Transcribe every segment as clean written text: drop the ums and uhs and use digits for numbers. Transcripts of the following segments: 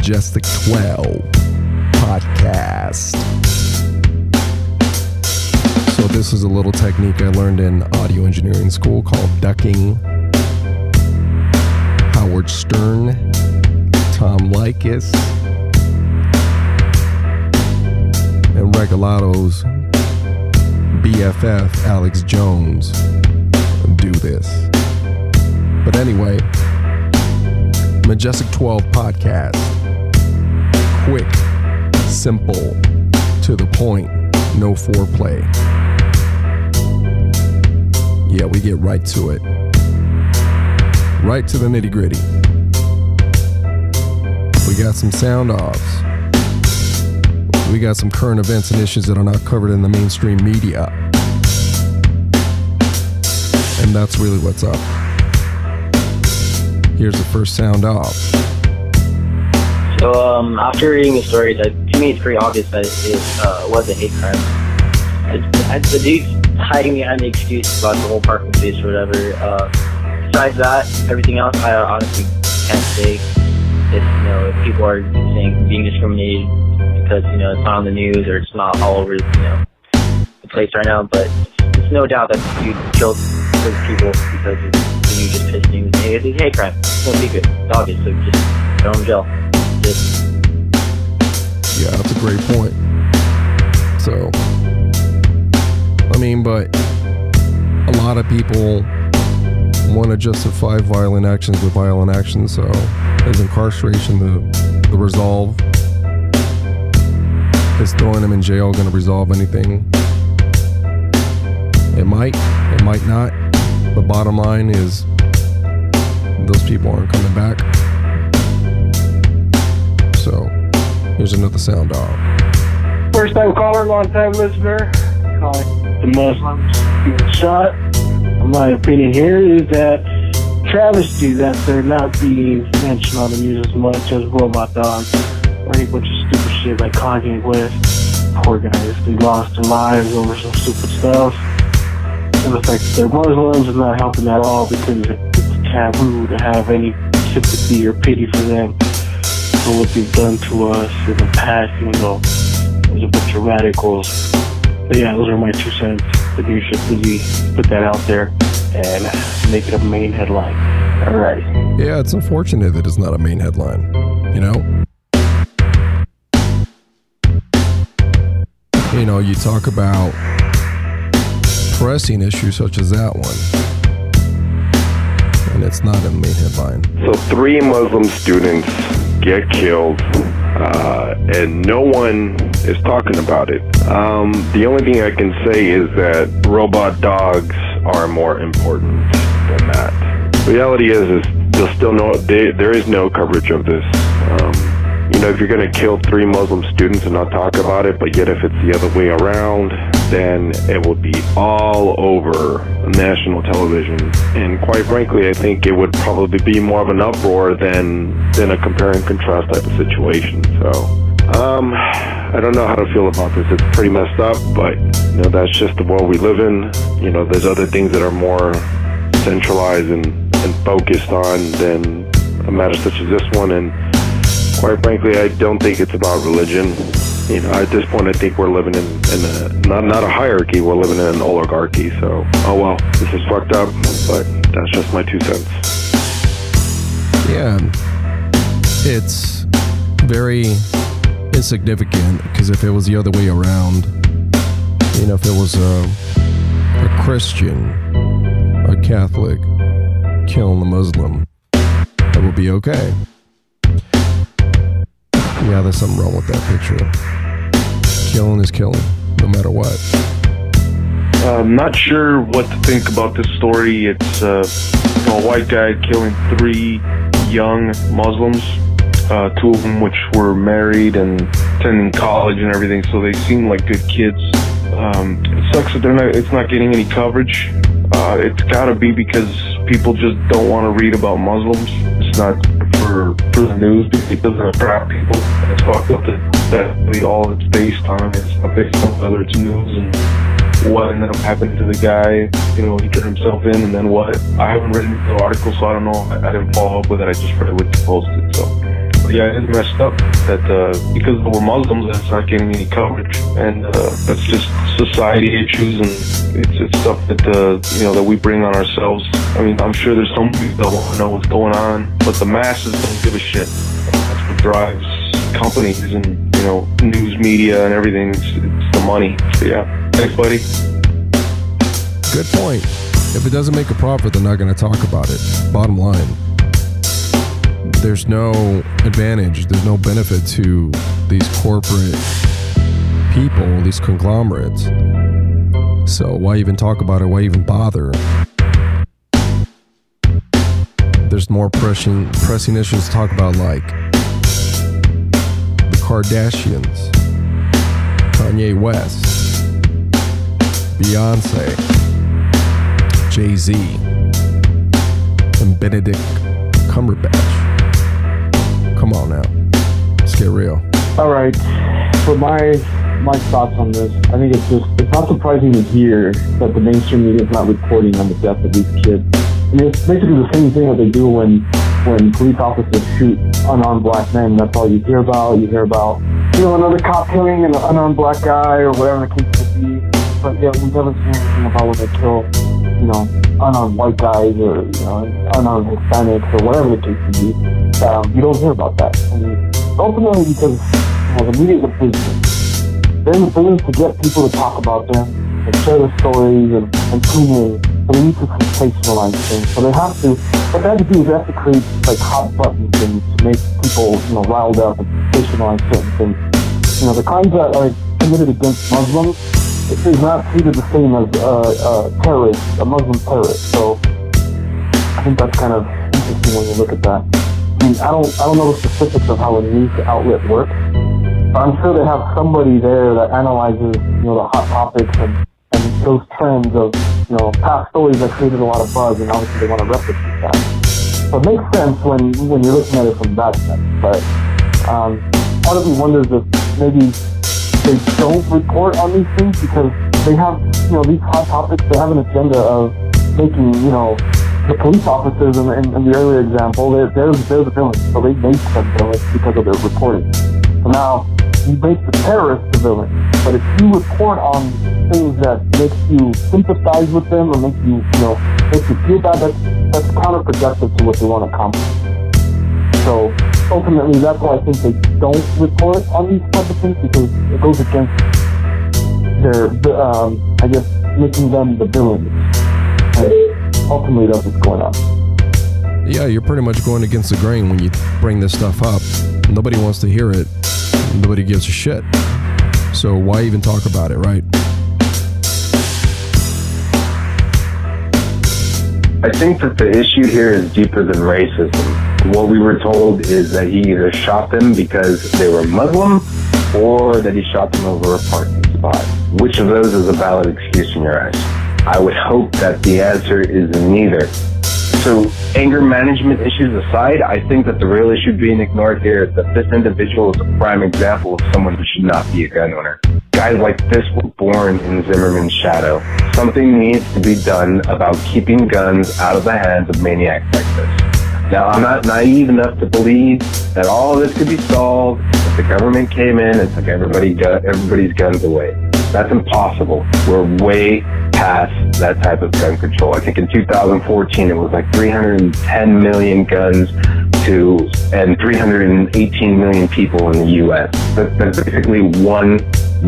Majestic12 podcast. So this is a little technique I learned in audio engineering school called ducking. Howard Stern, Tom Likas, and Regalado's BFF Alex Jones do this. But anyway, Majestic12 podcast. Quick, simple, to the point, no foreplay. Yeah, we get right to it. Right to the nitty gritty. We got some sound offs. We got some current events and issues that are not covered in the mainstream media. And that's really what's up. Here's the first sound off. So, after reading the story, to me it's pretty obvious that it was a hate crime. The dude's hiding behind the excuse about the whole parking space or whatever. Besides that, everything else, I honestly can't say if people are being discriminated because, it's not on the news or it's not all over, the place right now. But it's no doubt that the dude killed those people because the dude just pissed him. It's a hate crime. It's no secret. It's obvious. So just throw him in jail. Yeah, that's a great point. So, but a lot of people want to justify violent actions with violent actions. So, is incarceration the resolve? Is throwing them in jail going to resolve anything? It might not. The bottom line is those people aren't coming back. So, here's another sound off. First time caller, long time listener. Calling the Muslims being shot. My opinion here is that travesty that they're not being mentioned on the news as much as robot dogs or any bunch of stupid shit like Kanye West. Poor guys, they lost their lives over some stupid stuff. And the fact that they're Muslims is not helping at all because it's taboo to have any sympathy or pity for them for what they've done to us in the past, even though there's a bunch of radicals. But yeah, those are my 2 cents. That you should really put that out there and make it a main headline. Alright. Yeah, it's unfortunate that it's not a main headline. You talk about pressing issues such as that one, and it's not a main headline. So 3 Muslim students get killed, and no one is talking about it. The only thing I can say is that robot dogs are more important than that. The reality is there's still there is no coverage of this. If you're going to kill 3 Muslim students and not talk about it, but yet if it's the other way around, then it will be all over national television. And quite frankly, I think it would probably be more of an uproar than a compare and contrast type of situation. So, I don't know how to feel about this. It's pretty messed up, but that's just the world we live in. There's other things that are more centralized and focused on than a matter such as this one. And quite frankly, I don't think it's about religion. At this point, I think we're living in not a hierarchy, we're living in an oligarchy. So, oh well, this is fucked up, but that's just my 2 cents. Yeah, it's very insignificant, because if it was the other way around, if it was a Christian, a Catholic killing a Muslim, it would be okay. Yeah, there's something wrong with that picture. Killing is killing, no matter what. I'm not sure what to think about this story. It's a white guy killing 3 young Muslims, 2 of them which were married and attending college and everything, so they seem like good kids. It sucks that it's not getting any coverage. It's gotta be because people just don't want to read about Muslims. It's not for the news because it doesn't attract people. It's fucked up that all it's based on is not based on whether it's news and what ended up happening to the guy. He turned himself in and then what. I haven't read the article, so I don't know. I didn't follow up with it. I just read what you posted. So yeah, it's messed up that because we're Muslims, it's not getting any coverage, and that's just society issues, and it's stuff that that we bring on ourselves. I mean, I'm sure there's some people that want to know what's going on, but the masses don't give a shit. That's what drives companies and news media and everything. It's the money. So, yeah, thanks, buddy. Good point. If it doesn't make a profit, they're not going to talk about it. Bottom line. There's no advantage, there's no benefit to these corporate people, these conglomerates. So why even talk about it? Why even bother? There's more pressing issues to talk about, like the Kardashians, Kanye West, Beyonce, Jay-Z, and Benedict Cumberbatch. Come on now, let's get real. All right, for my thoughts on this, I think it's not surprising to hear that the mainstream media is not reporting on the death of these kids. I mean, it's basically the same thing that they do when police officers shoot unarmed black men. That's all you hear about. You hear about another cop killing an unarmed black guy or whatever the case may be. But yeah, we never see anything about when they kill unarmed white guys or unarmed Hispanics or whatever the case may be. You don't hear about that. I mean, ultimately because the media is a business. They're in the business to get people to talk about them and share their stories and tune in. So they need to sensationalize things. So they have to. What they have to do is they have to create like hot button things to make people riled up and sensationalize certain things. The crimes that are committed against Muslims is not treated the same as a Muslim terrorist. So I think that's kind of interesting when you look at that. I mean, I don't know the specifics of how a news outlet works, but I'm sure they have somebody there that analyzes, the hot topics and those trends of, past stories that created a lot of buzz, and obviously they want to replicate that. So it makes sense when you're looking at it from that sense. But part of me wonders if maybe they don't report on these things because they have, these hot topics. They have an agenda of making, the police officers in the earlier example, they're the villains, so they make them villains because of their reporting. So now, you make the terrorists the villain, but if you report on things that makes you sympathize with them or makes you feel bad, that's counterproductive to what they want to accomplish. So ultimately, that's why I think they don't report on these type of things, because it goes against their, making them the villains. Ultimately, that's what's going on. Yeah, you're pretty much going against the grain when you bring this stuff up. Nobody wants to hear it. Nobody gives a shit. So why even talk about it, right? I think that the issue here is deeper than racism. What we were told is that he either shot them because they were Muslim or that he shot them over a parking spot. Which of those is a valid excuse in your eyes? I would hope that the answer is neither. So, anger management issues aside, I think that the real issue being ignored here is that this individual is a prime example of someone who should not be a gun owner. Guys like this were born in Zimmerman's shadow. Something needs to be done about keeping guns out of the hands of maniacs like this. Now, I'm not naive enough to believe that all of this could be solved if the government came in and took everybody's guns away. That's impossible. We're way past that type of gun control. I think in 2014 it was like 310 million guns and 318 million people in the U.S. That's basically one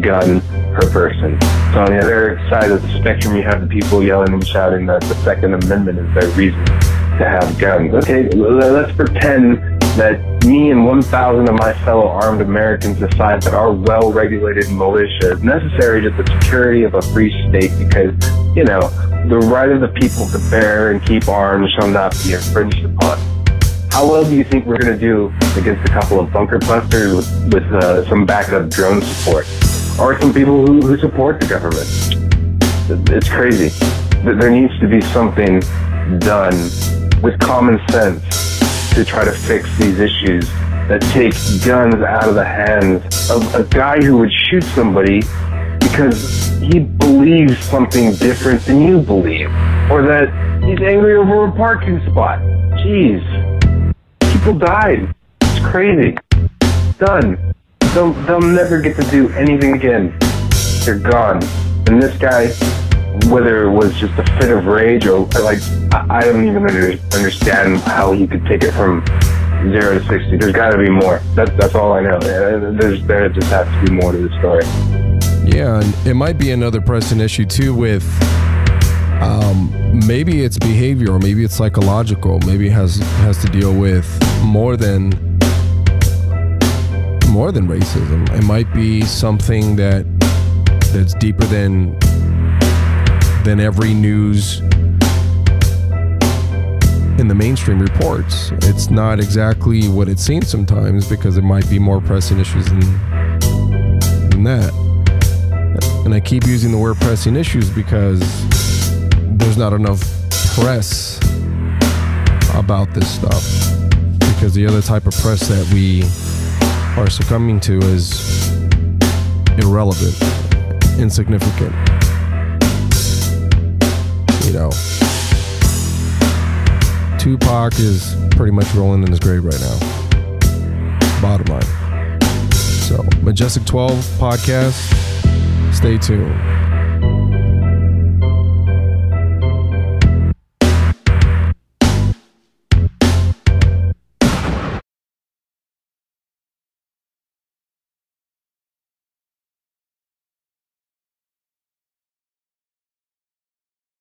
gun per person. So on the other side of the spectrum, you have the people yelling and shouting that the Second Amendment is their reason to have guns. Okay, let's pretend that me and 1,000 of my fellow armed Americans decide that our well-regulated militia is necessary to the security of a free state because, the right of the people to bear and keep arms shall not be infringed upon. How well do you think we're going to do against a couple of bunker busters with some backup drone support? Or some people who support the government? It's crazy. There needs to be something done with common sense to try to fix these issues that take guns out of the hands of a guy who would shoot somebody because he believes something different than you believe, or that he's angry over a parking spot. Jeez, people died. It's crazy. crazy. Done. They'll never get to do anything again. They're gone. And this guy, whether it was just a fit of rage or like, I don't even understand how he could take it from 0 to 60. There's got to be more. That's all I know. There just has to be more to the story. Yeah, and it might be another pressing issue too with maybe it's behavior or maybe it's psychological. Maybe it has to deal with more than racism. It might be something that's deeper than every news in the mainstream reports. It's not exactly what it seems sometimes because there might be more pressing issues than that. And I keep using the word pressing issues because there's not enough press about this stuff, because the other type of press that we are succumbing to is irrelevant, insignificant. You know, Tupac is pretty much rolling in his grave right now. Bottom line. So, Majestic12 podcast. Stay tuned.